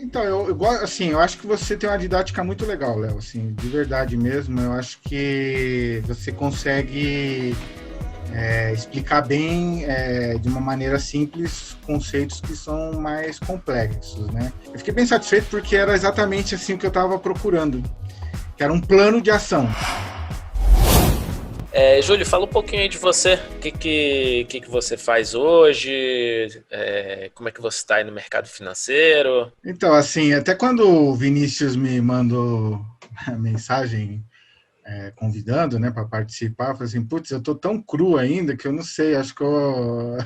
Então, assim, eu acho que você tem uma didática muito legal, Léo, assim, de verdade mesmo. Eu acho que você consegue explicar bem, de uma maneira simples, conceitos que são mais complexos, né? Eu fiquei bem satisfeito porque era exatamente assim o que eu estava procurando, que era um plano de ação. Júlio, fala um pouquinho aí de você. O que você faz hoje? Como é que você está aí no mercado financeiro? Então, assim, até quando o Vinícius me mandou a mensagem convidando, né, para participar, eu falei assim, putz, eu tô tão cru ainda que eu não sei, acho que eu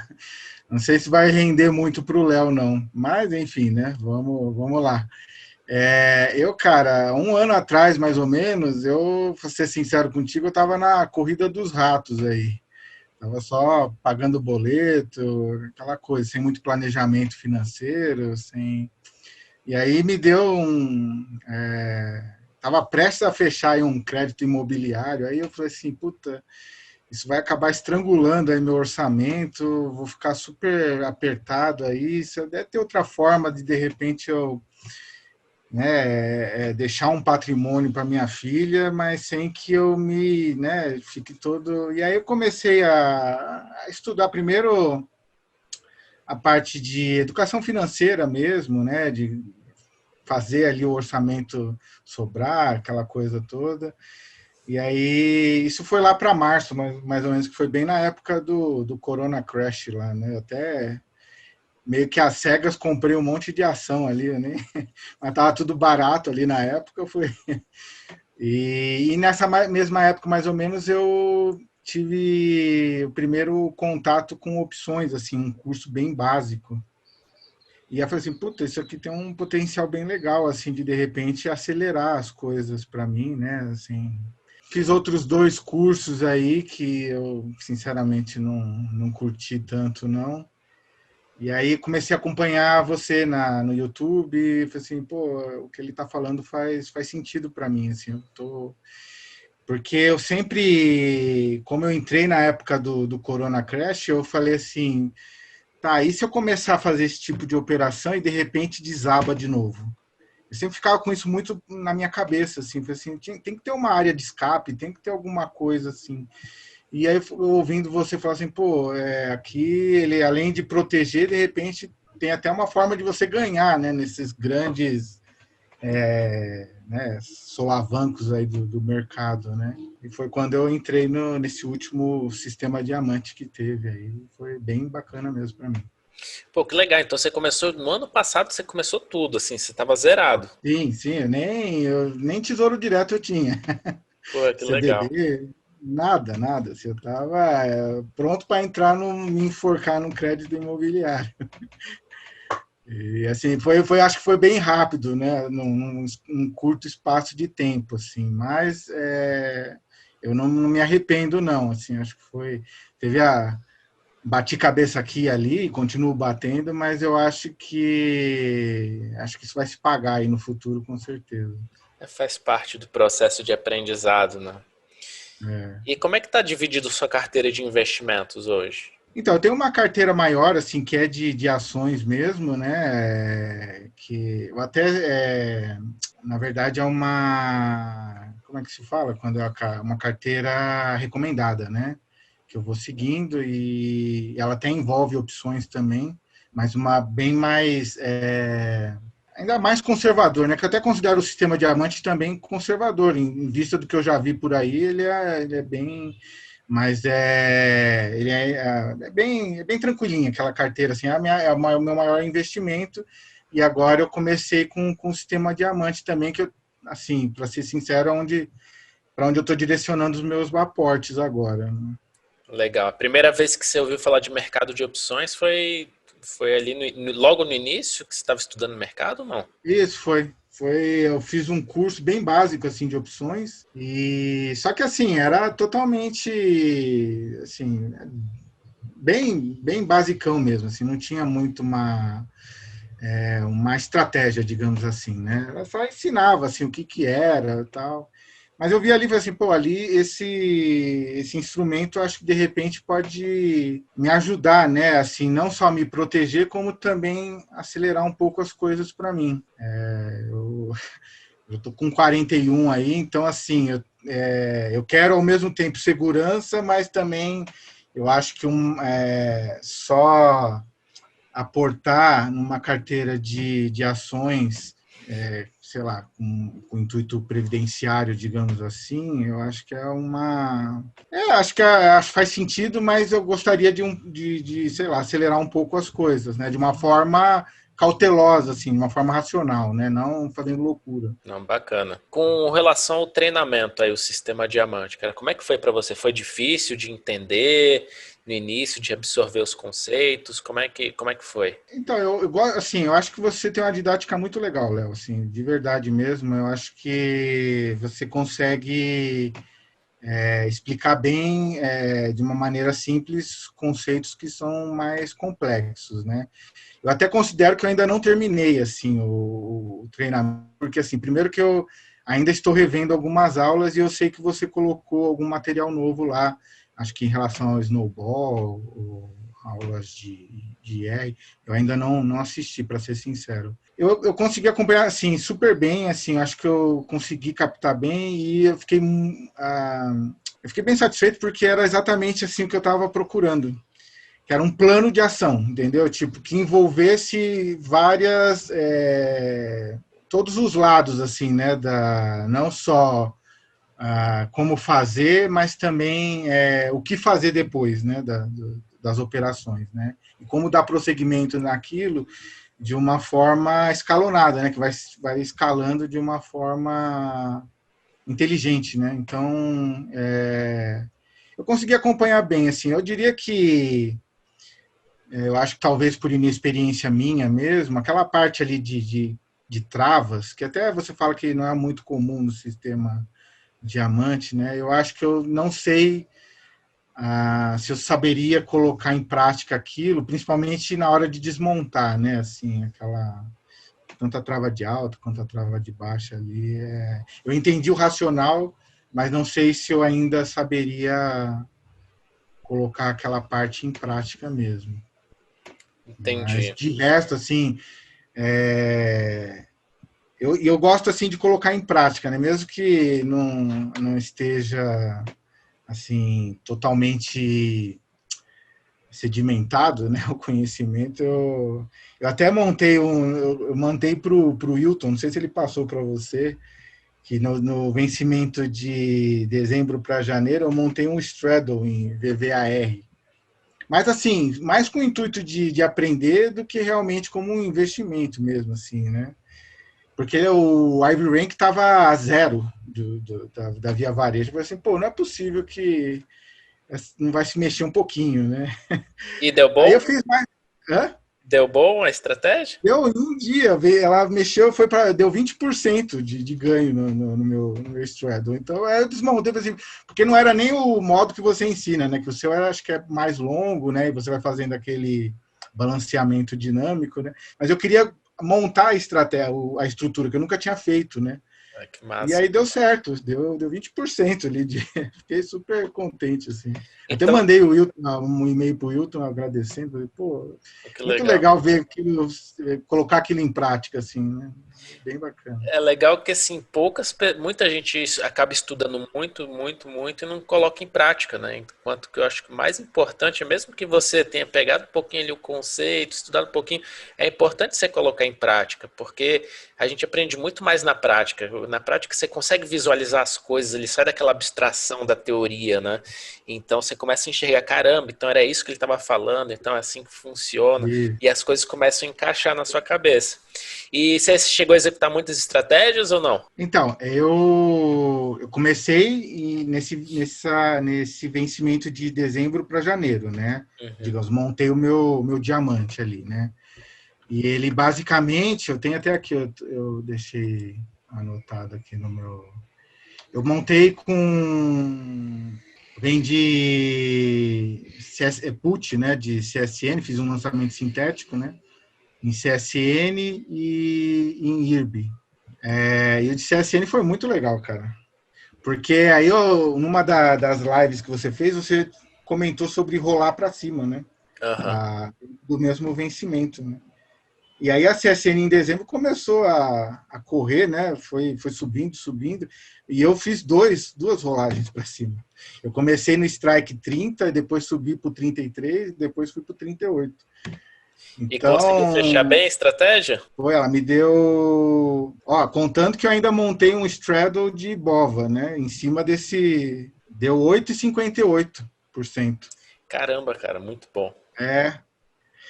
não sei se vai render muito para o Léo, não. Mas, enfim, né, vamos lá. Cara, um ano atrás, mais ou menos, vou ser sincero contigo, eu estava na corrida dos ratos aí. Tava só pagando boleto, aquela coisa, sem muito planejamento financeiro, sem. E aí me deu tava prestes a fechar aí um crédito imobiliário, aí eu falei assim, puta, isso vai acabar estrangulando aí meu orçamento, vou ficar super apertado aí, se eu der ter outra forma de repente eu, né, deixar um patrimônio para minha filha, mas sem que eu me, né, fique todo. E aí eu comecei a estudar primeiro a parte de educação financeira mesmo, né, de fazer ali o orçamento sobrar, aquela coisa toda. E aí, isso foi lá para março, mais ou menos, que foi bem na época do Corona Crash lá, né? Eu até meio que às cegas comprei um monte de ação ali, né? Mas tava tudo barato ali na época, foi. E nessa mesma época, mais ou menos, eu tive o primeiro contato com opções, assim, um curso bem básico. E aí eu falei assim, puta, isso aqui tem um potencial bem legal, assim, de repente acelerar as coisas para mim, né? Assim, fiz outros dois cursos aí que eu, sinceramente, não curti tanto, não. E aí comecei a acompanhar você no YouTube e falei assim, pô, o que ele está falando faz sentido para mim, assim, eu tô. Porque eu sempre, como eu entrei na época do Corona Crash, eu falei assim, tá, e se eu começar a fazer esse tipo de operação e de repente desaba de novo? Eu sempre ficava com isso muito na minha cabeça, assim, falei assim, tem que ter uma área de escape, tem que ter alguma coisa assim. E aí, ouvindo você falar assim, pô, aqui ele, além de proteger, de repente tem até uma forma de você ganhar, né, nesses grandes, né, solavancos aí do mercado, né? E foi quando eu entrei nesse último sistema diamante que teve aí, foi bem bacana mesmo para mim. Pô, que legal. Então você começou no ano passado, você começou tudo, assim, você estava zerado. Sim, eu nem tesouro direto eu tinha. Pô, que legal. CDB, nada. Assim, eu estava pronto para entrar me enforcar no crédito imobiliário. E assim, acho que foi bem rápido, né? Num curto espaço de tempo, assim, mas eu não me arrependo, não. Assim, acho que teve bati cabeça aqui e ali, continuo batendo, mas eu acho que isso vai se pagar aí no futuro, com certeza. Faz parte do processo de aprendizado, né? É. E como é que tá dividido sua carteira de investimentos hoje? Então, eu tenho uma carteira maior, assim, que é de ações mesmo, né? Que eu até, na verdade, é uma, como é que se fala? Quando é uma carteira recomendada, né? Que eu vou seguindo e ela até envolve opções também, mas uma bem mais, ainda mais conservador, né? Que eu até considero o sistema diamante também conservador, em vista do que eu já vi por aí, ele é bem, mas ele é bem tranquilinho, aquela carteira, assim, o meu maior investimento, e agora eu comecei com o sistema diamante também, que eu, assim, para ser sincero, para onde eu estou direcionando os meus aportes agora, né? Legal. A primeira vez que você ouviu falar de mercado de opções foi ali logo no início que você estava estudando mercado ou não? Isso eu fiz um curso bem básico assim de opções e só que assim era totalmente assim bem basicão mesmo, assim, não tinha muito uma estratégia, digamos assim, né? Ela só ensinava assim o que era, tal. Mas eu vi ali e falei assim, pô, ali esse instrumento acho que de repente pode me ajudar, né? Assim, não só me proteger, como também acelerar um pouco as coisas para mim. Eu tô com 41 aí, então assim, eu quero ao mesmo tempo segurança, mas também eu acho que só aportar numa carteira de ações, sei lá, com intuito previdenciário, digamos assim, eu acho que acho que faz sentido, mas eu gostaria sei lá, acelerar um pouco as coisas, né? De uma forma cautelosa, assim, de uma forma racional, né? Não fazendo loucura. Não, bacana. Com relação ao treinamento aí, o sistema diamante, cara, como é que foi para você? Foi difícil de entender no início, de absorver os conceitos? Como é que foi? Então, assim, eu acho que você tem uma didática muito legal, Léo, assim, de verdade mesmo. Eu acho que você consegue explicar bem, de uma maneira simples, conceitos que são mais complexos, né? Eu até considero que eu ainda não terminei, assim, o treinamento, porque, assim, primeiro que eu ainda estou revendo algumas aulas e eu sei que você colocou algum material novo lá, acho que em relação ao snowball, ou aulas de R, eu ainda não assisti, para ser sincero. Eu consegui acompanhar, assim, super bem, assim, acho que eu consegui captar bem e eu fiquei bem satisfeito porque era exatamente assim o que eu estava procurando, que era um plano de ação, entendeu? Tipo, que envolvesse todos os lados, assim, né? Não só como fazer, mas também o que fazer depois, né? Das operações, né? E como dar prosseguimento naquilo de uma forma escalonada, né? Que vai escalando de uma forma inteligente, né? Então, eu consegui acompanhar bem, assim. Eu diria que eu acho que talvez por inexperiência minha mesmo, aquela parte ali de travas, que até você fala que não é muito comum no sistema diamante, né? Eu acho que eu não sei se eu saberia colocar em prática aquilo, principalmente na hora de desmontar, né? Assim, tanto a trava de alta quanto a trava de baixa ali. Eu entendi o racional, mas não sei se eu ainda saberia colocar aquela parte em prática mesmo. Mas Entendi. de resto, assim, eu gosto assim de colocar em prática, né? Mesmo que não esteja assim totalmente sedimentado, né? O conhecimento, eu até eu mandei para o Wilton, não sei se ele passou para você, que no vencimento de dezembro para janeiro eu montei um straddle em VVAR. Mas assim, mais com o intuito de aprender do que realmente como um investimento mesmo, assim, né? Porque o Ivy Rank estava a zero da Via Varejo. Eu falei assim, pô, não é possível que não vai se mexer um pouquinho, né? E deu Aí eu bom? fiz mais. Hã? Deu bom a estratégia? Deu um dia, ela mexeu, deu 20% de ganho no meu straddle. Então eu desmontei, assim, porque não era nem o modo que você ensina, né? Que o seu acho que é mais longo, né? E você vai fazendo aquele balanceamento dinâmico, né? Mas eu queria montar a estratégia, a estrutura, que eu nunca tinha feito, né? Ah, que E massa. aí deu certo, deu 20% ali. Fiquei super contente, assim. Até Então, mandei um e-mail para o Wilton agradecendo. Falei, pô, que muito legal. legal ver aquilo, colocar aquilo em prática, assim, né? Bem bacana. É legal que assim, muita gente acaba estudando muito, muito, muito e não coloca em prática, né? Enquanto que eu acho que o mais importante, mesmo que você tenha pegado um pouquinho ali o conceito, estudado um pouquinho, é importante você colocar em prática, porque a gente aprende muito mais na prática. Na prática você consegue visualizar as coisas, ele sai daquela abstração da teoria, né? Então você começa a enxergar, caramba, então era isso que ele estava falando, então é assim que funciona, E, e as coisas começam a encaixar na sua cabeça. E você chegou a executar muitas estratégias ou não? então, eu comecei nesse vencimento de dezembro para janeiro, né? Uhum. Digamos, montei o meu diamante ali, né? E ele basicamente, eu tenho até aqui, eu deixei anotado aqui no meu. Eu montei com. Vem de put, né? De CSN, fiz um lançamento sintético, né? Em CSN e em IRB. E o de CSN foi muito legal, cara. Porque aí, numa das lives que você fez, você comentou sobre rolar para cima, né? Aham. Do mesmo vencimento, né? E aí a CSN em dezembro começou a correr, né? Foi subindo, subindo. E eu fiz duas rolagens para cima. Eu comecei no strike 30, depois subi para o 33, depois fui para o 38. E conseguiu fechar Então, bem a estratégia? ela me deu. Ó, contando que eu ainda montei um straddle de Bova, né? Em cima desse. Deu 8,58%. Caramba, cara, muito bom. É.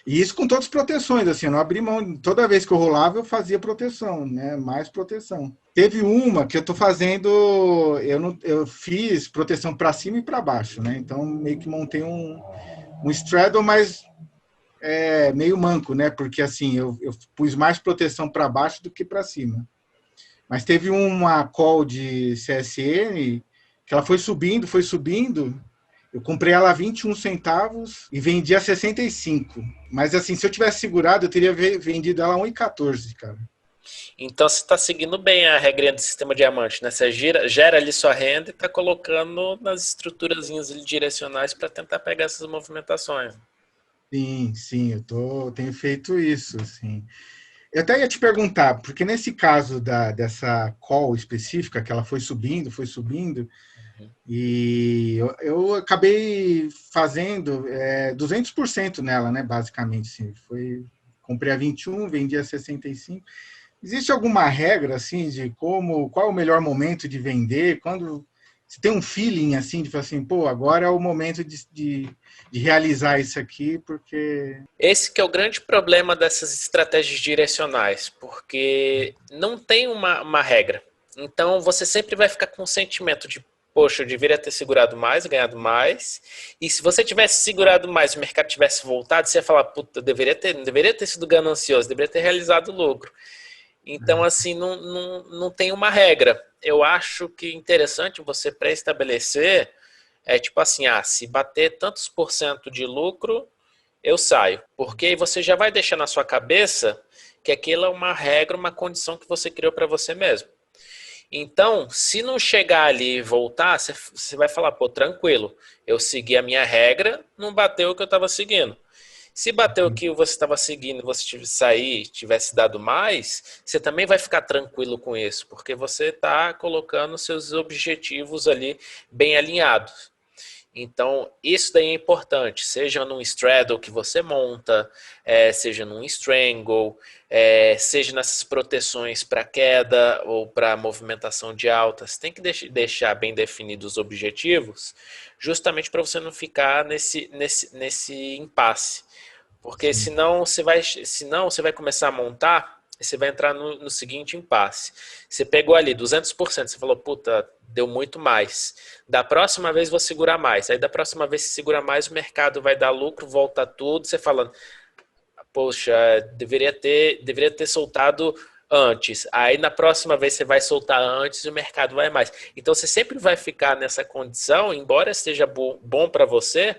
E isso com todas as proteções, assim, eu não abri mão. Toda vez que eu rolava, eu fazia proteção, né? Mais proteção. Teve uma que eu tô fazendo. Eu, não, eu fiz proteção para cima e para baixo, né? Então, meio que montei um straddle, mas meio manco, né? Porque assim, eu pus mais proteção para baixo do que para cima. Mas teve uma call de CSN que ela foi subindo, foi subindo. Eu comprei ela a 21 centavos e vendi a 65. Mas assim, se eu tivesse segurado, eu teria vendido ela a 1,14, cara. Então você está seguindo bem a regrinha do sistema diamante, né? Você gera ali sua renda e está colocando nas estruturazinhas direcionais para tentar pegar essas movimentações. Sim, sim, tenho feito isso, assim. Eu até ia te perguntar, porque nesse caso dessa call específica, que ela foi subindo, e eu acabei fazendo 200% nela, né, basicamente. Assim, comprei a 21, vendi a 65. Existe alguma regra, assim, de qual é o melhor momento de vender? Quando você tem um feeling, assim, de falar assim, pô, agora é o momento de realizar isso aqui, porque... Esse que é o grande problema dessas estratégias direcionais, porque não tem uma regra. Então você sempre vai ficar com o sentimento de, poxa, eu deveria ter segurado mais, ganhado mais. E se você tivesse segurado mais, o mercado tivesse voltado, você ia falar, puta, não deveria ter sido ganancioso, deveria ter realizado lucro. Então, assim, não tem uma regra. Eu acho que interessante você pré-estabelecer tipo assim, se bater tantos por cento de lucro, eu saio. Porque aí você já vai deixar na sua cabeça que aquilo é uma regra, uma condição que você criou para você mesmo. Então, se não chegar ali e voltar, você vai falar, pô, tranquilo, eu segui a minha regra, não bateu o que eu estava seguindo. Se bateu o que você estava seguindo, você tivesse dado mais, você também vai ficar tranquilo com isso, porque você está colocando seus objetivos ali bem alinhados. Então, isso daí é importante, seja num straddle que você monta, seja num strangle, seja nessas proteções para queda ou para movimentação de alta. Você tem que deixar bem definidos os objetivos, justamente para você não ficar nesse impasse. Porque Sim. senão você vai começar a montar e você vai entrar no seguinte impasse. Você pegou ali 200%, você falou, puta, deu muito mais. Da próxima vez vou segurar mais. Aí da próxima vez que segura mais, o mercado vai dar lucro, volta tudo. Você falando, poxa, deveria ter soltado antes. Aí na próxima vez você vai soltar antes e o mercado vai mais. Então você sempre vai ficar nessa condição, embora esteja bom para você,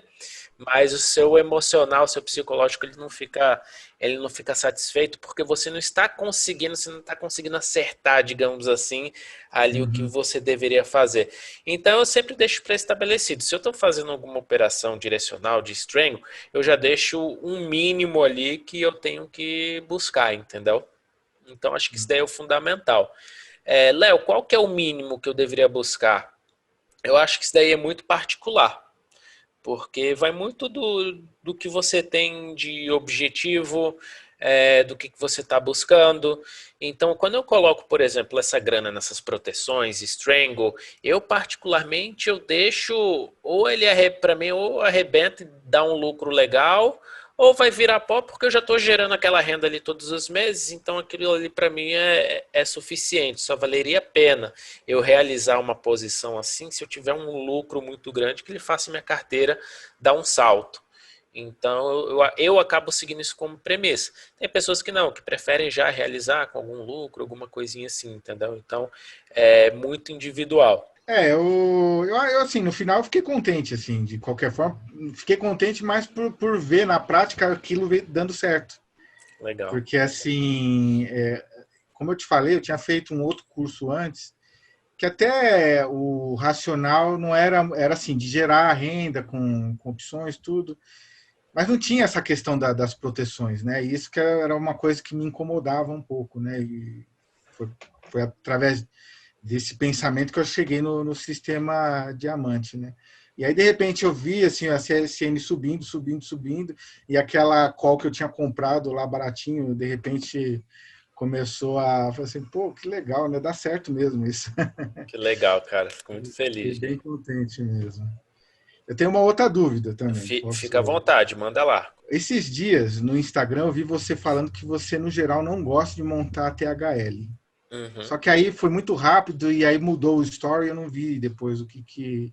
mas o seu emocional, o seu psicológico, ele não fica satisfeito porque você não está conseguindo acertar, digamos assim, ali o que Uhum. você deveria fazer. Então eu sempre deixo pré-estabelecido. Se eu estou fazendo alguma operação direcional de strangle, eu já deixo um mínimo ali que eu tenho que buscar, entendeu? Então acho que isso daí é o fundamental. Léo, qual que é o mínimo que eu deveria buscar? Eu acho que isso daí é muito particular. Porque vai muito do que você tem de objetivo, do que você está buscando. Então, quando eu coloco, por exemplo, essa grana nessas proteções, Strangle, eu particularmente eu deixo, ou ele para mim, ou arrebenta e dá um lucro legal, ou vai virar pó porque eu já estou gerando aquela renda ali todos os meses, então aquilo ali para mim é suficiente, só valeria a pena eu realizar uma posição assim se eu tiver um lucro muito grande que ele faça minha carteira dar um salto. Então eu acabo seguindo isso como premissa. Tem pessoas que não, que preferem já realizar com algum lucro, alguma coisinha assim, entendeu? Então é muito individual. Assim, no final eu fiquei contente, assim, de qualquer forma. Fiquei contente mais por ver na prática aquilo dando certo. Legal. Porque, assim, como eu te falei, eu tinha feito um outro curso antes, que até o racional não era assim, de gerar renda com opções, tudo, mas não tinha essa questão das proteções, né? E isso que era uma coisa que me incomodava um pouco, né? E foi através desse pensamento que eu cheguei no sistema diamante, né? E aí, de repente, eu vi assim, a CSN subindo, subindo, subindo, e aquela call que eu tinha comprado lá baratinho, de repente começou a falar assim, pô, que legal, né? Dá certo mesmo isso. Que legal, cara. Fico muito Fiquei feliz. bem contente mesmo. Eu tenho uma outra dúvida também. Fica à Posso... vontade, manda lá. Esses dias no Instagram eu vi você falando que você, no geral, não gosta de montar THL. Uhum. Só que aí foi muito rápido e aí mudou o story e eu não vi depois o que...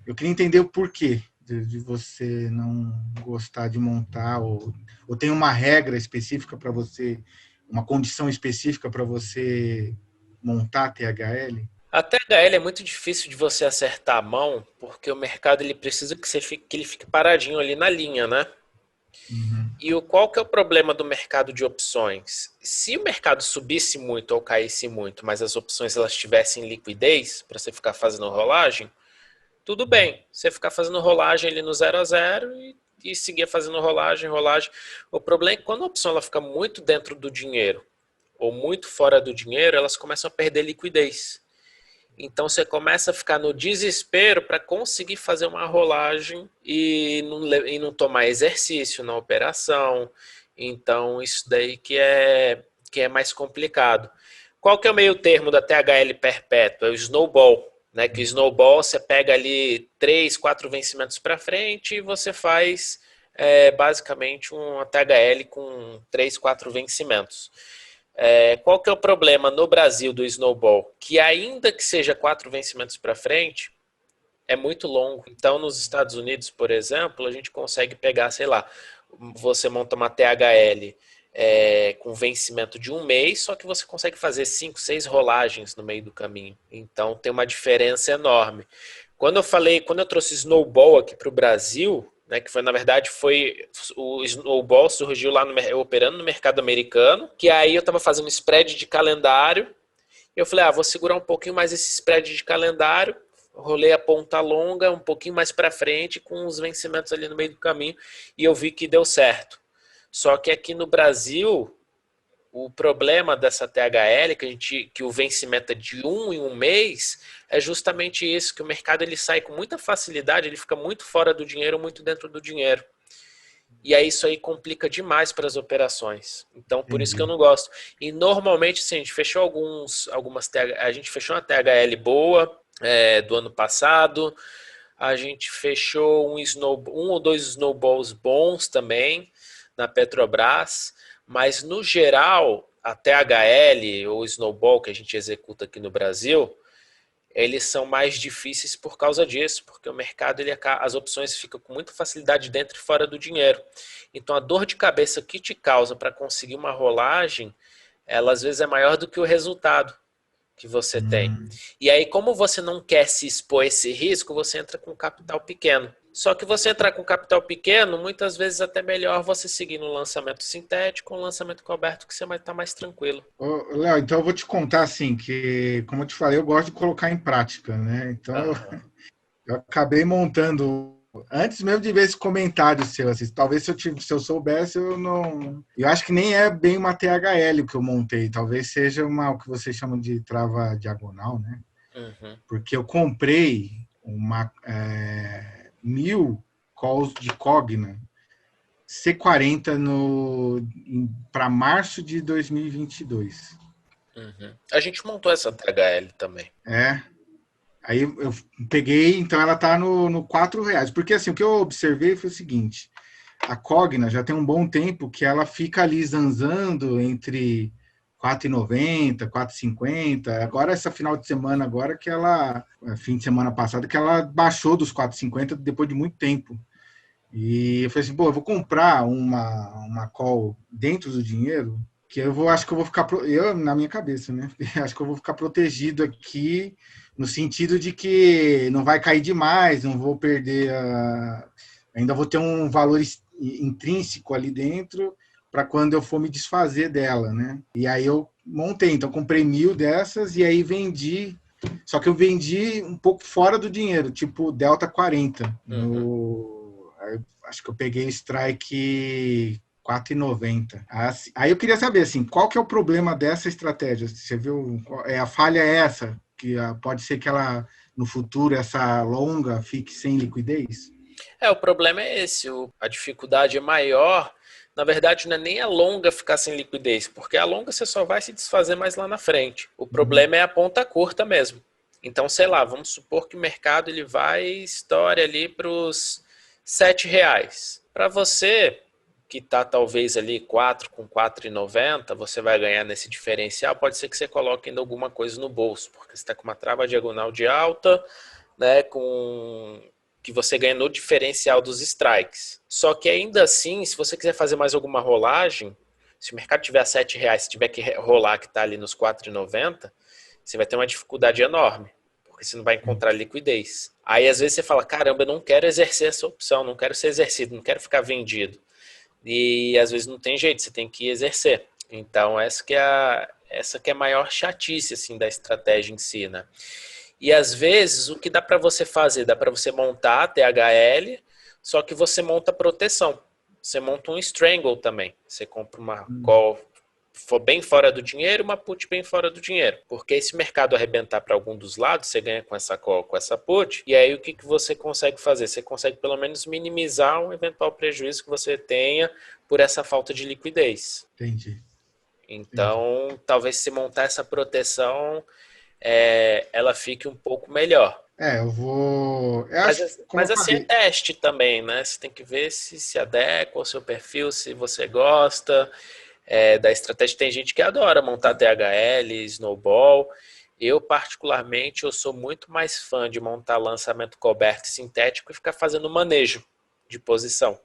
Eu queria entender o porquê de você não gostar de montar ou tem uma regra específica para você, uma condição específica para você montar THL? A THL é muito difícil de você acertar a mão, porque o mercado ele precisa que ele fique paradinho ali na linha, né? Uhum. E qual que é o problema do mercado de opções? Se o mercado subisse muito ou caísse muito, mas as opções elas tivessem liquidez para você ficar fazendo rolagem, tudo bem. Você ficar fazendo rolagem ali no 0 a 0 e seguir fazendo rolagem, rolagem. O problema é que quando a opção ela fica muito dentro do dinheiro ou muito fora do dinheiro, elas começam a perder liquidez. Então você começa a ficar no desespero para conseguir fazer uma rolagem e não tomar exercício na operação. Então isso daí que é mais complicado. Qual que é o meio termo da THL perpétua? É o snowball. Né, que o snowball você pega ali 3, 4 vencimentos para frente e você faz basicamente uma THL com 3, 4 vencimentos. Qual que é o problema no Brasil do snowball? Que ainda que seja 4 vencimentos para frente, é muito longo. Então, nos Estados Unidos, por exemplo, a gente consegue pegar, sei lá, você monta uma THL com vencimento de 1 mês, só que você consegue fazer 5, 6 rolagens no meio do caminho. Então, tem uma diferença enorme. Quando eu trouxe snowball aqui para o Brasil, né, que foi na verdade o snowball surgiu lá operando no mercado americano, que aí eu estava fazendo spread de calendário e eu falei, vou segurar um pouquinho mais esse spread de calendário, rolei a ponta longa um pouquinho mais para frente com os vencimentos ali no meio do caminho e eu vi que deu certo. Só que aqui no Brasil o problema dessa THL, que o vencimento é de em 1 mês, é justamente isso, que o mercado ele sai com muita facilidade, ele fica muito fora do dinheiro, muito dentro do dinheiro. E aí isso aí complica demais para as operações. Então, por isso que eu Entendi. não gosto. E normalmente, sim, a gente fechou a gente fechou uma THL boa do ano passado. A gente fechou um ou dois snowballs bons também na Petrobras. Mas, no geral, a THL ou Snowball que a gente executa aqui no Brasil, eles são mais difíceis por causa disso, porque o mercado, as opções ficam com muita facilidade dentro e fora do dinheiro. Então, a dor de cabeça que te causa para conseguir uma rolagem, ela às vezes é maior do que o resultado que você tem. E aí, como você não quer se expor a esse risco, você entra com capital pequeno. Só que você entrar com capital pequeno, muitas vezes até melhor você seguir no lançamento sintético ou um lançamento coberto que você vai estar mais tranquilo. Ô, Léo, então eu vou te contar assim, que, como eu te falei, eu gosto de colocar em prática, né? Então Aham. eu acabei montando, antes mesmo de ver esse comentário seu, assim, talvez se eu soubesse, eu não. Eu acho que nem é bem uma THL que eu montei, talvez seja o que vocês chamam de trava diagonal, né? Uhum. Porque eu comprei 1.000 calls de Cogna C40 para março de 2022. Uhum. A gente montou essa THL também. É. Aí eu peguei, então ela tá no R$ 4. Porque assim, o que eu observei foi o seguinte: a Cogna já tem um bom tempo que ela fica ali zanzando entre 4,90, 4,50. Agora, essa final de semana, agora que ela, fim de semana passado, que ela baixou dos 4,50 depois de muito tempo. E eu falei assim, eu vou comprar uma call dentro do dinheiro, que acho que eu vou ficar, na minha cabeça, né? Acho que eu vou ficar protegido aqui, no sentido de que não vai cair demais, não vou perder, ainda vou ter um valor intrínseco ali dentro para quando eu for me desfazer dela, né? E aí eu montei, então comprei 1.000 dessas e aí vendi. Só que eu vendi um pouco fora do dinheiro, tipo Delta 40. Acho que eu peguei strike 4,90. Aí eu queria saber, assim, qual que é o problema dessa estratégia? Você viu, a falha é essa? Que pode ser que ela, no futuro, essa longa fique sem liquidez? O problema é esse, a dificuldade é maior. Na verdade, não é nem a longa ficar sem liquidez, porque a longa você só vai se desfazer mais lá na frente. O problema é a ponta curta mesmo. Então, sei lá, vamos supor que o mercado ele vai estoure ali para os R$ 7. Para você, que está talvez ali 4 com 4,90, você vai ganhar nesse diferencial, pode ser que você coloque ainda alguma coisa no bolso, porque você está com uma trava diagonal de alta, né, que você ganha no diferencial dos strikes. Só que ainda assim, se você quiser fazer mais alguma rolagem, se o mercado tiver a R$ 7, se tiver que rolar que está ali nos 4,90, você vai ter uma dificuldade enorme, porque você não vai encontrar liquidez. Aí às vezes você fala, caramba, eu não quero exercer essa opção, não quero ser exercido, não quero ficar vendido. E às vezes não tem jeito, você tem que exercer. Então essa que é a maior chatice assim, da estratégia em si, né? E às vezes o que dá para você fazer? Dá para você montar a THL, só que você monta proteção. Você monta um strangle também. Você compra uma call for bem fora do dinheiro, uma put bem fora do dinheiro. Porque se o mercado arrebentar para algum dos lados, você ganha com essa call, com essa put, e aí o que você consegue fazer? Você consegue pelo menos minimizar um eventual prejuízo que você tenha por essa falta de liquidez. Entendi. Então, talvez se montar essa proteção, ela fique um pouco melhor. Eu vou. Mas assim é teste também, né? Você tem que ver se adequa ao seu perfil, se você gosta da estratégia. Tem gente que adora montar THL, Snowball. Eu, particularmente, eu sou muito mais fã de montar lançamento coberto e sintético e ficar fazendo manejo de posição.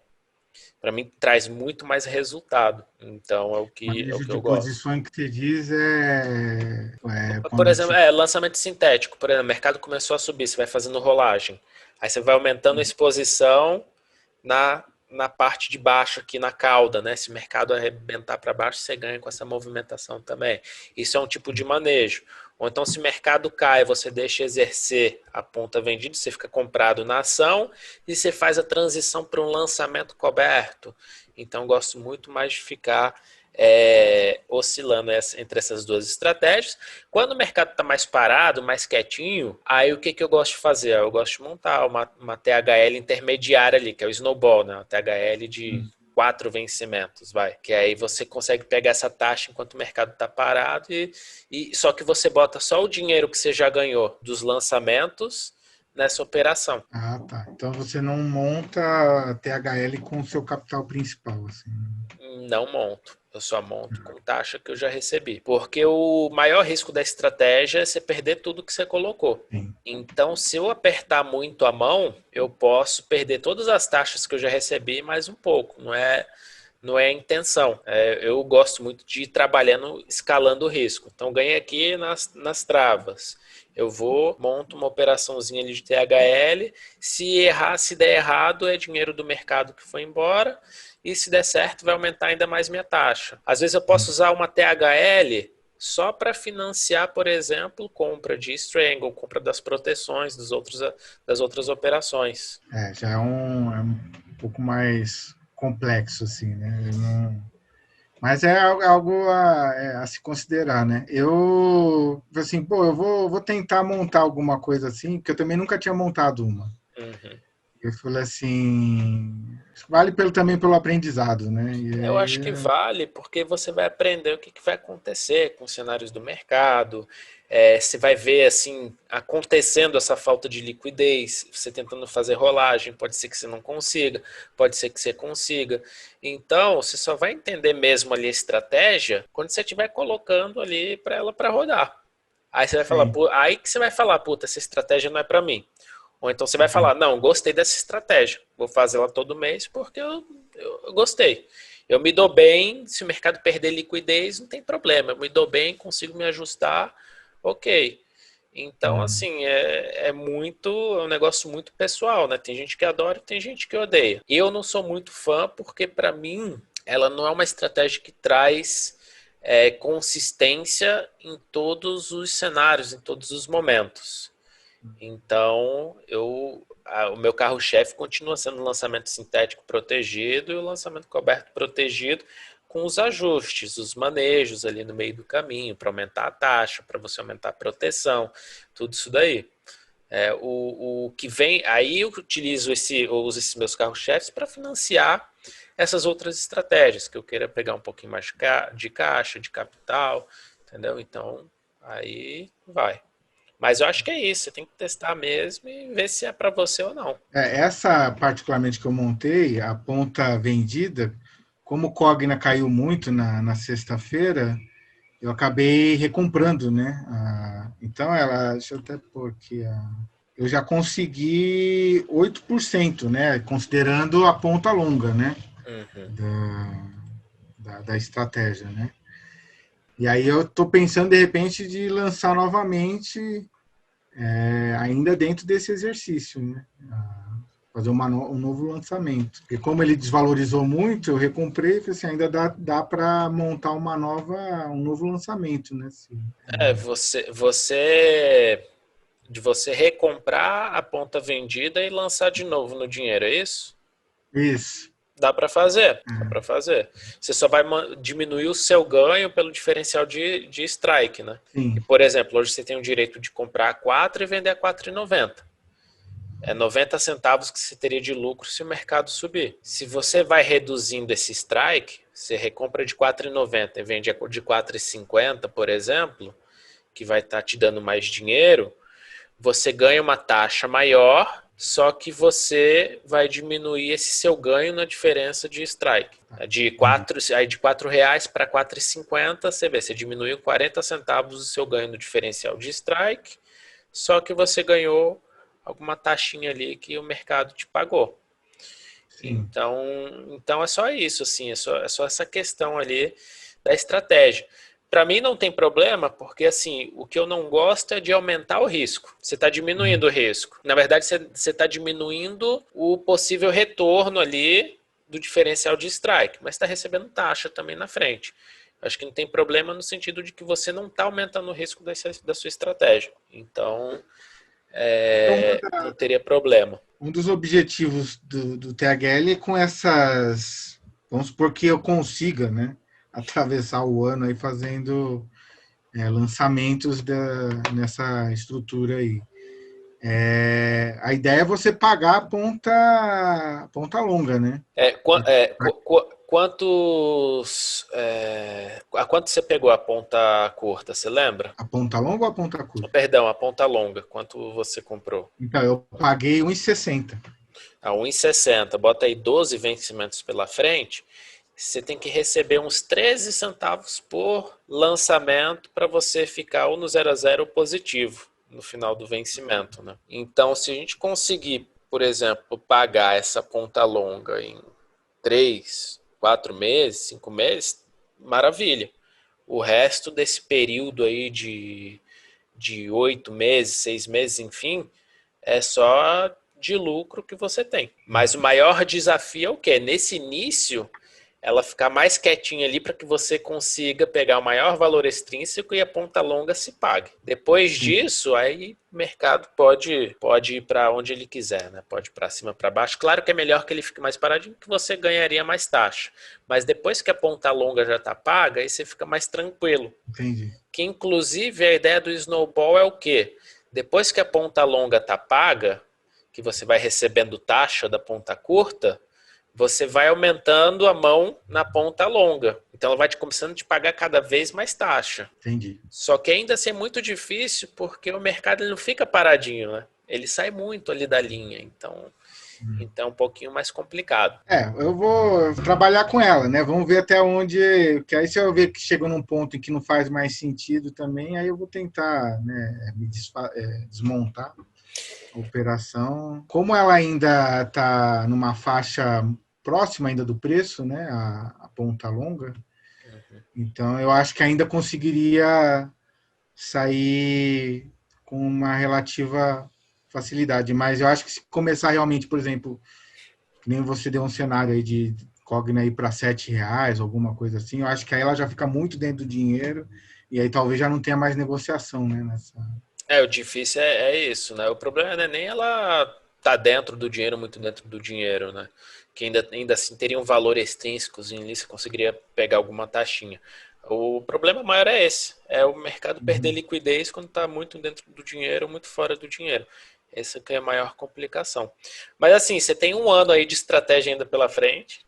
Para mim, traz muito mais resultado. Então, é o que eu De gosto. posição que você diz Por exemplo, lançamento sintético. Por exemplo, o mercado começou a subir, você vai fazendo rolagem. Aí você vai aumentando a exposição na parte de baixo aqui na cauda, né? Se o mercado arrebentar para baixo, você ganha com essa movimentação também. Isso é um tipo de manejo. Ou então, se o mercado cai, você deixa exercer a ponta vendida, você fica comprado na ação e você faz a transição para um lançamento coberto. Então, eu gosto muito mais de ficar oscilando entre essas duas estratégias. Quando o mercado está mais parado, mais quietinho, aí o que eu gosto de fazer? Eu gosto de montar uma THL intermediária ali, que é o Snowball, né? Uma THL de 4 vencimentos, que aí você consegue pegar essa taxa enquanto o mercado está parado e só que você bota só o dinheiro que você já ganhou dos lançamentos nessa operação. Ah, tá. Então você não monta a THL com o seu capital principal, assim. Não monto. Eu só monto com taxa que eu já recebi. Porque o maior risco da estratégia é você perder tudo que você colocou. Sim. Então, se eu apertar muito a mão, eu posso perder todas as taxas que eu já recebi mais um pouco. Não é a intenção. Eu gosto muito de ir trabalhando, escalando o risco. Então, ganhei aqui nas travas. Eu monto uma operaçãozinha ali de THL. Se der errado, é dinheiro do mercado que foi embora. E se der certo, vai aumentar ainda mais minha taxa. Às vezes eu posso usar uma THL só para financiar, por exemplo, compra de strangle, compra das proteções das outras operações. Já é um pouco mais complexo, assim, né? Mas é algo a se considerar, né? Eu, assim, eu vou tentar montar alguma coisa assim, porque eu também nunca tinha montado uma. Uhum. Eu falei assim, vale também pelo aprendizado, né? Eu acho que vale, porque você vai aprender o que vai acontecer com os cenários do mercado. Você vai ver assim acontecendo essa falta de liquidez, você tentando fazer rolagem, pode ser que você não consiga, pode ser que você consiga. Então, você só vai entender mesmo ali a estratégia quando você estiver colocando ali para ela para rodar. Aí você vai falar, aí que você vai falar, puta, essa estratégia não é para mim. Ou então você vai falar, não, gostei dessa estratégia, vou fazer ela todo mês porque eu gostei. Eu me dou bem, se o mercado perder liquidez, não tem problema. Eu me dou bem, consigo me ajustar, ok. Então, assim, é um negócio muito pessoal, né? Tem gente que adora e tem gente que odeia. Eu não sou muito fã porque, para mim, ela não é uma estratégia que traz consistência em todos os cenários, em todos os momentos. Então, o meu carro-chefe continua sendo o lançamento sintético protegido e o lançamento coberto protegido, com os ajustes, os manejos ali no meio do caminho, para aumentar a taxa, para você aumentar a proteção, tudo isso daí. O que vem, aí eu uso esses meus carros-chefes para financiar essas outras estratégias, que eu queira pegar um pouquinho mais de caixa, de capital, entendeu? Então, aí vai. Mas eu acho que é isso, você tem que testar mesmo e ver se é para você ou não. Essa, particularmente, que eu montei, a ponta vendida, como o Cogna caiu muito na sexta-feira, eu acabei recomprando, né? Então, deixa eu até pôr aqui, eu já consegui 8%, né? Considerando a ponta longa, né? Uhum. Da estratégia, né? E aí eu estou pensando, de repente, de lançar novamente, ainda dentro desse exercício, né? Fazer um novo lançamento. Porque como ele desvalorizou muito, eu recomprei e falei assim, ainda dá para montar um novo lançamento, né? Você recomprar a ponta vendida e lançar de novo no dinheiro, é isso? Isso. Dá para fazer, dá para fazer. Você só vai diminuir o seu ganho pelo diferencial de strike, né? E, Sim. por exemplo, hoje você tem o direito de comprar a 4 e vender a 4,90. É 90 centavos que você teria de lucro se o mercado subir. Se você vai reduzindo esse strike, você recompra de 4,90 e vende de 4,50, por exemplo, que vai estar te dando mais dinheiro, você ganha uma taxa maior, só que você vai diminuir esse seu ganho na diferença de strike. De 4 reais para 4,50, você vê, você diminuiu 40 centavos o seu ganho no diferencial de strike, só que você ganhou alguma taxinha ali que o mercado te pagou. Sim. Então é só isso, assim, é só essa questão ali da estratégia. Para mim não tem problema, porque assim, o que eu não gosto é de aumentar o risco. Você está diminuindo o risco. Na verdade, você está diminuindo o possível retorno ali do diferencial de strike, mas está recebendo taxa também na frente. Acho que não tem problema no sentido de que você não está aumentando o risco da sua estratégia. Então, Então, não teria problema. um dos objetivos do THL é com essas. Vamos supor que eu consiga, né? Atravessar o ano aí fazendo lançamentos nessa estrutura aí. A ideia é você pagar a ponta longa, né? A quanto você pegou a ponta curta, você lembra? A ponta longa ou a ponta Oh, curta? perdão, a ponta longa. Quanto você comprou? Então, eu paguei 1,60. A 1,60. Bota aí 12 vencimentos pela frente. Você tem que receber uns 13 centavos por lançamento para você ficar ou no 0 a 0 positivo no final do vencimento, né? Então, se a gente conseguir, por exemplo, pagar essa ponta longa em 3, 4 meses, 5 meses, maravilha. O resto desse período aí de 8 meses, 6 meses, enfim, é só de lucro que você tem. Mas o maior desafio é o quê? Nesse início, ela ficar mais quietinha ali para que você consiga pegar o maior valor extrínseco e a ponta longa se pague. Depois disso, aí o mercado pode ir para onde ele quiser, né? Pode ir para cima, para baixo. Claro que é melhor que ele fique mais paradinho, que você ganharia mais taxa. Mas depois que a ponta longa já está paga, aí você fica mais tranquilo. Entendi. Que inclusive a ideia do snowball é o quê? Depois que a ponta longa está paga, que você vai recebendo taxa da ponta curta, você vai aumentando a mão na ponta longa. Então ela vai começando a te pagar cada vez mais taxa. Entendi. Só que ainda assim é muito difícil porque o mercado ele não fica paradinho, né? Ele sai muito ali da linha. Então é um pouquinho mais complicado. Eu vou trabalhar com ela, né? Vamos ver até onde. Que aí, se eu ver que chegou num ponto em que não faz mais sentido também, aí eu vou tentar, né, desmontar a operação. Como ela ainda está numa faixa próxima ainda do preço, né? A ponta longa, então eu acho que ainda conseguiria sair com uma relativa facilidade. Mas eu acho que se começar realmente, por exemplo, que nem você deu um cenário aí de Cogna aí para R$ 7, alguma coisa assim. Eu acho que aí ela já fica muito dentro do dinheiro e aí talvez já não tenha mais negociação, né? O difícil é isso, né? O problema não é nem ela tá dentro do dinheiro, muito dentro do dinheiro, né? Que ainda assim teria um valor extrínseco, ali você conseguiria pegar alguma taxinha. O problema maior é esse, é o mercado perder Uhum. liquidez quando está muito dentro do dinheiro ou muito fora do dinheiro. Essa que é a maior complicação. Mas assim, você tem um ano aí de estratégia ainda pela frente,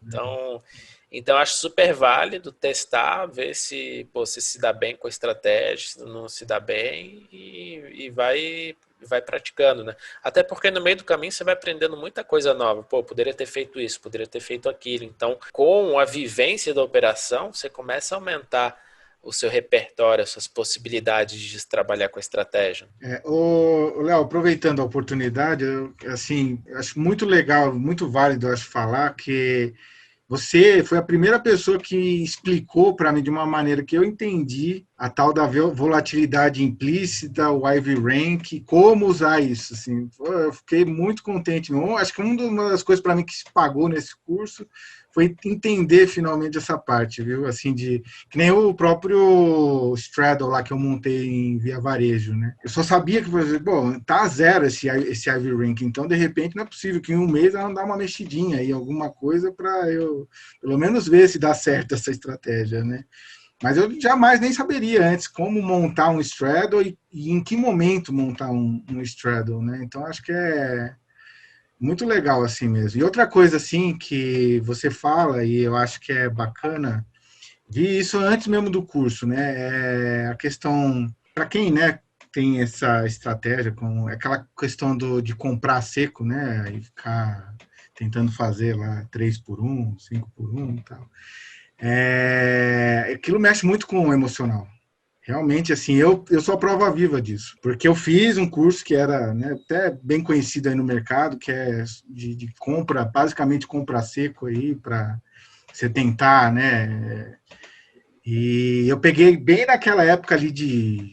então acho super válido testar, ver se você se dá bem com a estratégia, se não se dá bem e vai praticando, né? Até porque no meio do caminho você vai aprendendo muita coisa nova. Pô, poderia ter feito isso, poderia ter feito aquilo. Então, com a vivência da operação, você começa a aumentar o seu repertório, as suas possibilidades de trabalhar com a estratégia. Léo, aproveitando a oportunidade, assim, acho muito legal, muito válido, acho, falar que você foi a primeira pessoa que explicou para mim de uma maneira que eu entendi a tal da volatilidade implícita, o Ivy Rank, como usar isso. Assim, eu fiquei muito contente. Acho que uma das coisas para mim que se pagou nesse curso foi entender finalmente essa parte, viu? Assim, que nem o próprio Straddle lá que eu montei em Via Varejo, né? Eu só sabia que, por exemplo, bom, tá a zero esse Ivy Rank, então de repente não é possível que em um mês ela não dá uma mexidinha aí, alguma coisa para eu pelo menos ver se dá certo essa estratégia, né? Mas eu jamais nem saberia antes como montar um straddle e em que momento montar um straddle, né? Então acho que é muito legal assim mesmo. E outra coisa assim que você fala e eu acho que é bacana, vi isso antes mesmo do curso, né? É a questão para quem, né, tem essa estratégia com aquela questão de comprar seco, né? E ficar tentando fazer lá 3 por um, 5 por um e tal. Aquilo mexe muito com o emocional. Realmente, assim, eu sou a prova viva disso, porque eu fiz um curso que era, né, até bem conhecido aí no mercado, que é de compra, basicamente compra seco aí, para você tentar, né? E eu peguei bem naquela época ali de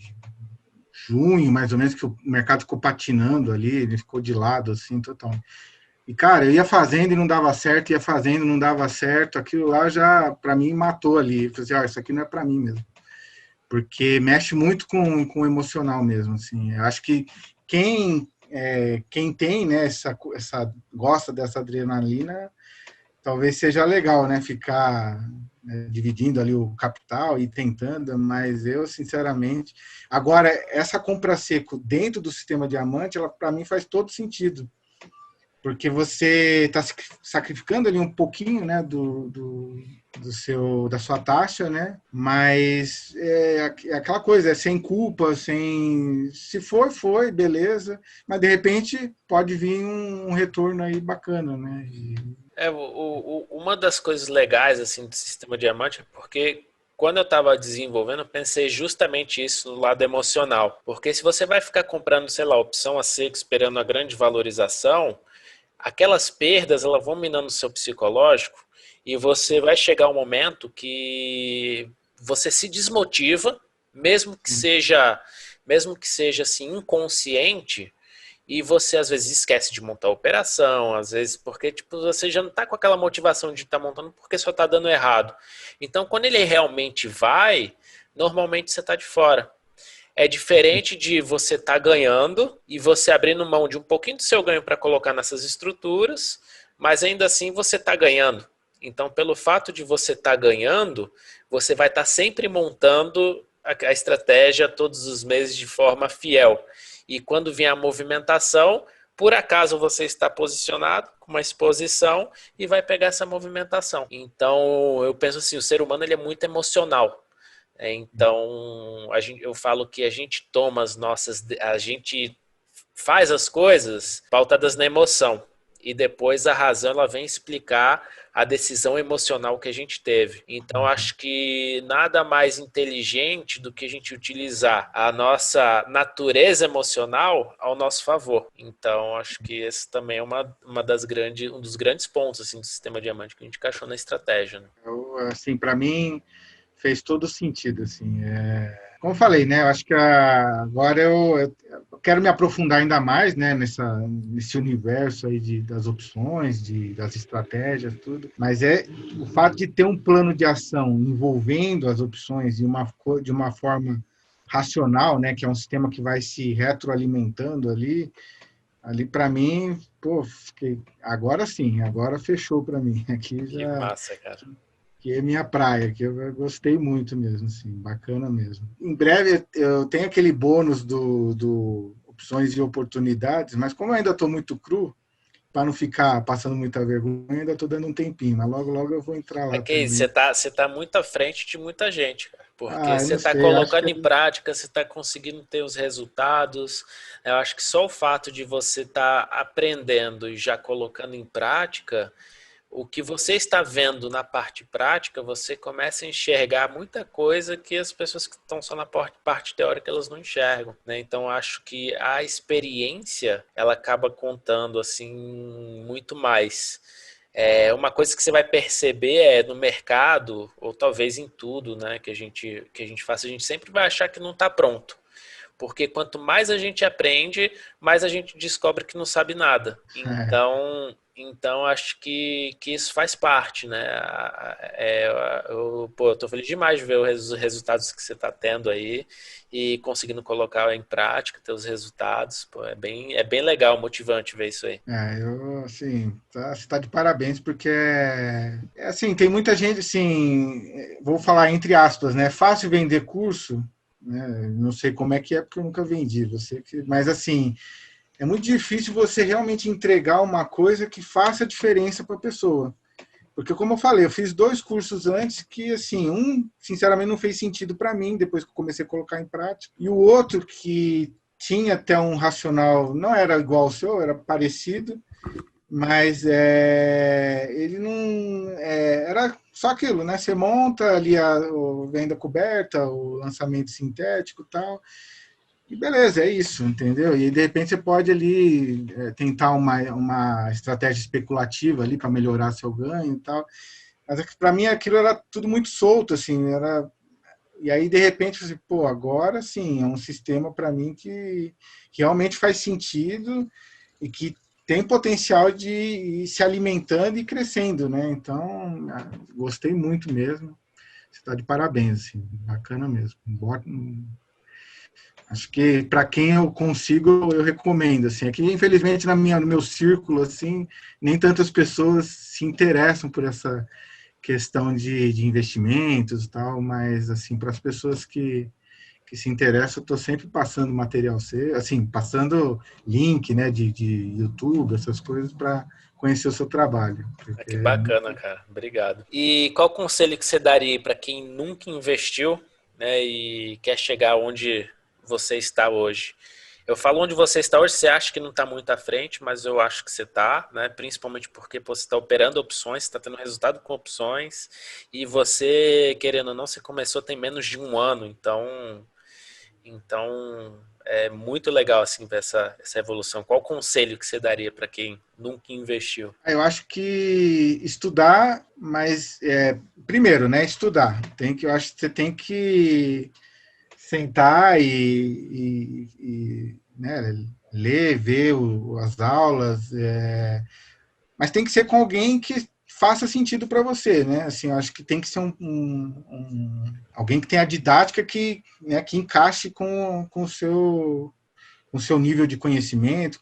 junho, mais ou menos, que o mercado ficou patinando ali, ele ficou de lado, assim, total. E, cara, eu ia fazendo e não dava certo, ia fazendo e não dava certo, aquilo lá já, para mim, matou ali. Eu falei assim, isso aqui não é para mim mesmo. Porque mexe muito com o emocional mesmo, assim. Eu acho que quem tem, né, gosta dessa adrenalina, talvez seja legal, né, ficar dividindo ali o capital e tentando, mas eu, sinceramente... Agora, essa compra seco dentro do sistema diamante, ela, para mim, faz todo sentido, porque você está sacrificando ali um pouquinho, né, da sua taxa, né? Mas é aquela coisa, é sem culpa, sem se foi, beleza, mas de repente pode vir um retorno aí bacana, né? Uma das coisas legais assim do sistema diamante é porque quando eu estava desenvolvendo, eu pensei justamente isso no lado emocional. Porque se você vai ficar comprando, sei lá, opção a seco, esperando a grande valorização, aquelas perdas elas vão minando o seu psicológico e você vai chegar um momento que você se desmotiva, mesmo que seja assim inconsciente, e você às vezes esquece de montar a operação, às vezes porque tipo você já não está com aquela motivação de estar montando porque só está dando errado. Então, quando ele realmente vai, normalmente você está de fora. É diferente de você estar ganhando e você abrindo mão de um pouquinho do seu ganho para colocar nessas estruturas, mas ainda assim você está ganhando. Então, pelo fato de você estar ganhando, você vai estar sempre montando a estratégia todos os meses de forma fiel. E quando vier a movimentação, por acaso você está posicionado com uma exposição e vai pegar essa movimentação. Então, eu penso assim, o ser humano ele é muito emocional. Então, eu falo que a gente faz as coisas pautadas na emoção e depois a razão ela vem explicar a decisão emocional que a gente teve. Então, acho que nada mais inteligente do que a gente utilizar a nossa natureza emocional ao nosso favor. Então, acho que esse também é um dos grandes pontos assim, do sistema diamante que a gente encaixou na estratégia. Né? Assim, para mim, fez todo sentido, assim. Como eu falei, né? Eu acho que agora quero me aprofundar ainda mais, né, nesse universo aí das opções, das estratégias, tudo. Mas o fato de ter um plano de ação envolvendo as opções de uma forma racional, né, que é um sistema que vai se retroalimentando ali para mim, pô, agora sim, agora fechou para mim. Aqui Que já massa, cara. que é minha praia, que eu gostei muito mesmo, assim, bacana mesmo. Em breve eu tenho aquele bônus do opções e oportunidades, mas como eu ainda estou muito cru, para não ficar passando muita vergonha, ainda estou dando um tempinho, mas logo, logo eu vou entrar É lá que também. você tá muito à frente de muita gente, cara. Porque Ah, eu você não está sei, acho que colocando em prática, você está conseguindo ter os resultados. Eu acho que só o fato de você estar aprendendo e já colocando em prática, o que você está vendo na parte prática, você começa a enxergar muita coisa que as pessoas que estão só na parte teórica elas não enxergam, né? Então acho que a experiência ela acaba contando assim muito mais. Uma coisa que você vai perceber no mercado ou talvez em tudo, né, que a gente faça, a gente sempre vai achar que não está pronto. Porque quanto mais a gente aprende, mais a gente descobre que não sabe nada. Então acho que isso faz parte, né? Eu tô feliz demais de ver os resultados que você está tendo aí e conseguindo colocar em prática, ter os resultados. Pô, é bem legal, motivante ver isso aí. eu, assim, você tá de parabéns, porque assim, tem muita gente, assim, vou falar entre aspas, né? É fácil vender curso, né? Não sei como é que é, porque eu nunca vendi, mas assim, é muito difícil você realmente entregar uma coisa que faça diferença para a pessoa. Porque, como eu falei, eu fiz 2 cursos antes que, assim, sinceramente, não fez sentido para mim, depois que eu comecei a colocar em prática. E o outro, que tinha até um racional, não era igual ao seu, era parecido, mas ele não. Era só aquilo, né? Você monta ali a venda coberta, o lançamento sintético e tal. E beleza, é isso, entendeu? E de repente você pode ali tentar uma estratégia especulativa ali para melhorar seu ganho e tal. Mas para mim aquilo era tudo muito solto, assim, e aí de repente assim, pô, agora sim, é um sistema para mim que realmente faz sentido e que tem potencial de ir se alimentando e crescendo, né? Então, gostei muito mesmo. Você está de parabéns, assim, bacana mesmo. Acho que para quem eu consigo, eu recomendo. Assim, aqui, infelizmente, no meu círculo, assim, nem tantas pessoas se interessam por essa questão de investimentos e tal, mas assim, para as pessoas que se interessam, eu estou sempre passando material seu, assim, passando link, né, de YouTube, essas coisas para conhecer o seu trabalho. Que bacana, cara. Obrigado. E qual conselho que você daria para quem nunca investiu, né, e quer chegar onde você está hoje? Eu falo onde você está hoje, você acha que não está muito à frente, mas eu acho que você está, né? Principalmente porque você está operando opções, está tendo resultado com opções, e você, querendo ou não, você começou tem menos de um ano, então é muito legal assim ver essa evolução. Qual conselho que você daria para quem nunca investiu? Eu acho que estudar, mas primeiro, né, estudar. Eu acho que você tem que sentar né, ler, ver as aulas, mas tem que ser com alguém que faça sentido para você, né? Assim, eu acho que tem que ser alguém que tenha a didática né, que encaixe com o seu nível de conhecimento,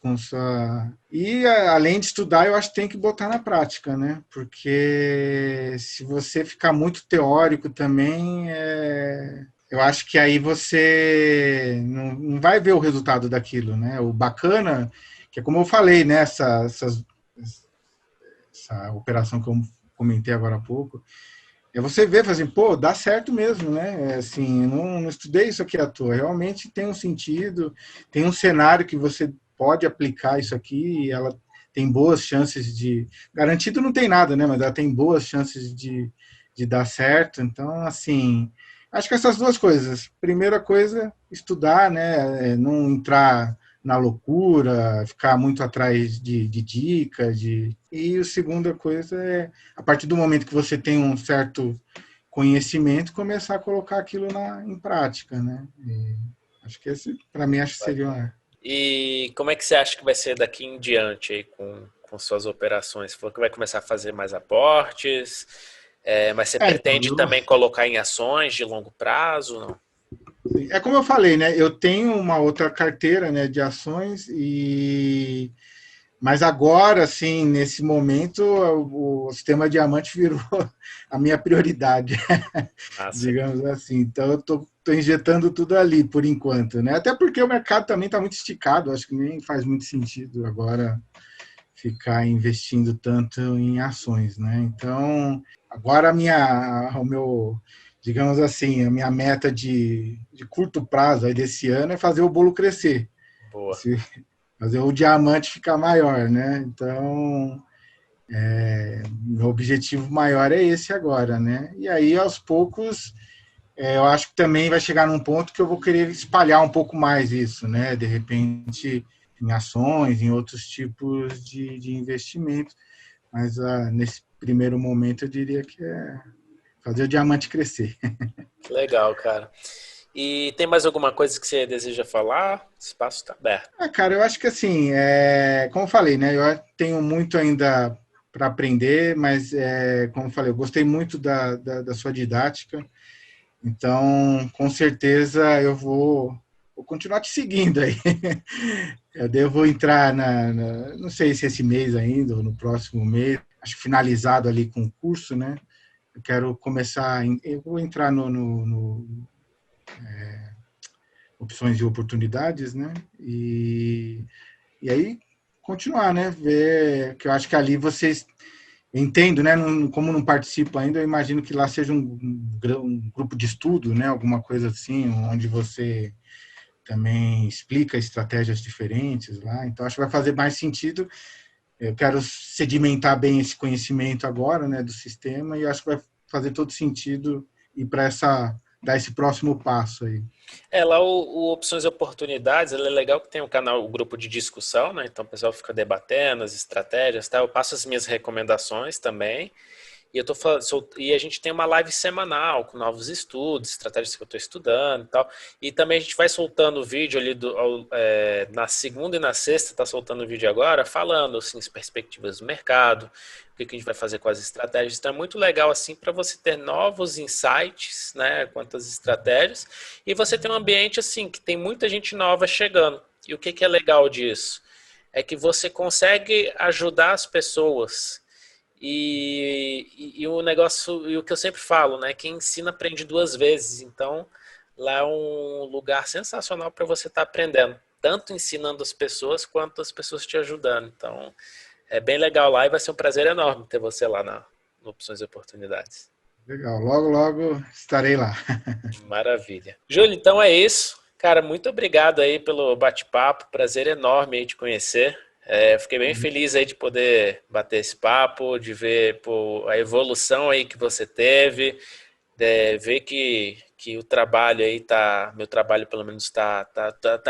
e além de estudar, eu acho que tem que botar na prática, né? Porque se você ficar muito teórico também, eu acho que aí você não vai ver o resultado daquilo, né? O bacana, que é como eu falei, né? Essa operação que eu comentei agora há pouco, você vê, assim, pô, dá certo mesmo, né? Assim, não estudei isso aqui à toa, realmente tem um sentido, tem um cenário que você pode aplicar isso aqui e ela tem boas chances garantido não tem nada, né? Mas ela tem boas chances de dar certo. Então, assim, acho que essas 2 coisas. Primeira coisa, estudar, né? Não entrar na loucura, ficar muito atrás de dicas. E a segunda coisa a partir do momento que você tem um certo conhecimento, começar a colocar aquilo em prática, né? Acho que esse, para mim, acho que seria E como é que você acha que vai ser daqui em diante aí com suas operações? Você falou que vai começar a fazer mais aportes, mas você Então, pretende também colocar em ações de longo prazo? Não? é como eu falei, né? Eu tenho uma outra carteira, né, de ações mas agora, assim, nesse momento, o sistema diamante virou a minha prioridade, Massa. digamos assim. Então, eu tô injetando tudo ali por enquanto, né? Até porque o mercado também está muito esticado. Acho que nem faz muito sentido agora ficar investindo tanto em ações, né? Então, agora o meu, digamos assim, a minha meta de curto prazo aí desse ano é fazer o bolo crescer, Boa. fazer o diamante ficar maior, né? Então, meu objetivo maior é esse agora, né? E aí, aos poucos, eu acho que também vai chegar num ponto que eu vou querer espalhar um pouco mais isso, né? De repente, em ações, em outros tipos de investimento. Mas nesse primeiro momento eu diria que é fazer o diamante crescer. Que legal, cara. E tem mais alguma coisa que você deseja falar? O espaço está aberto. Cara, eu acho que assim, como eu falei, né? Eu tenho muito ainda para aprender, mas como eu falei, eu gostei muito da sua didática. Então, com certeza eu vou continuar te seguindo aí. Eu devo entrar não sei se esse mês ainda ou no próximo mês, acho que finalizado ali com o curso, né? Eu quero começar, eu vou entrar no opções e oportunidades, né? E aí continuar, né? Ver que eu acho que ali vocês entendo, né? Como não participo ainda, eu imagino que lá seja um grupo de estudo, né? Alguma coisa assim, onde você também explica estratégias diferentes lá. Então acho que vai fazer mais sentido. Eu quero sedimentar bem esse conhecimento agora, né? Do sistema e acho que vai fazer todo sentido ir para dar esse próximo passo aí. Lá o Opções e Oportunidades, ele é legal que tem um canal, um grupo de discussão, né? Então o pessoal fica debatendo as estratégias, tá? Eu passo as minhas recomendações também. E eu tô falando, e a gente tem uma live semanal com novos estudos, estratégias que eu estou estudando e tal. E também a gente vai soltando vídeo ali na segunda e na sexta, tá soltando vídeo agora, falando assim, as perspectivas do mercado, o que a gente vai fazer com as estratégias. Então é muito legal assim para você ter novos insights, né, quanto às estratégias, e você ter um ambiente assim que tem muita gente nova chegando. E o que é legal disso? É que você consegue ajudar as pessoas e o negócio, e o que eu sempre falo, né? Quem ensina aprende duas vezes. Então, lá é um lugar sensacional para você estar aprendendo, tanto ensinando as pessoas quanto as pessoas te ajudando. Então, é bem legal lá e vai ser um prazer enorme ter você lá no Opções e Oportunidades. Legal, logo, logo estarei lá. Maravilha. Júlio, então é isso. Cara, muito obrigado aí pelo bate-papo. Prazer enorme aí te conhecer. Fiquei bem feliz aí de poder bater esse papo, de ver pô, a evolução aí que você teve, ver que o trabalho aí tá, meu trabalho pelo menos tá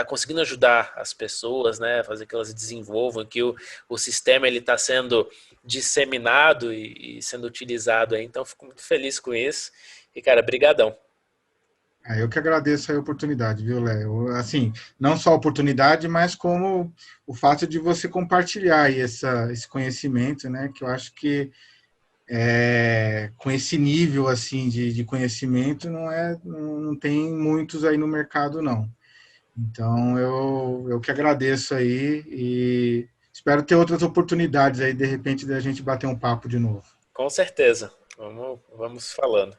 conseguindo ajudar as pessoas, né, fazer que elas desenvolvam, que o sistema ele está sendo disseminado e sendo utilizado aí, então fico muito feliz com isso. E cara, brigadão. Eu que agradeço a oportunidade, viu, Léo? Assim, não só a oportunidade, mas como o fato de você compartilhar aí esse conhecimento, né? Que eu acho que com esse nível assim de conhecimento não tem muitos aí no mercado, não. Então eu que agradeço aí e espero ter outras oportunidades aí, de repente, da gente bater um papo de novo. Com certeza. Vamos falando.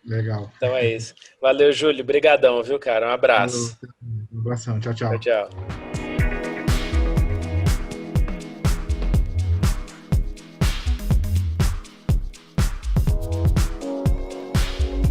Legal. Então é isso. Valeu, Júlio. Brigadão, viu, cara? Um Falou, abraço. um abração, tchau, Tchau, tchau. tchau.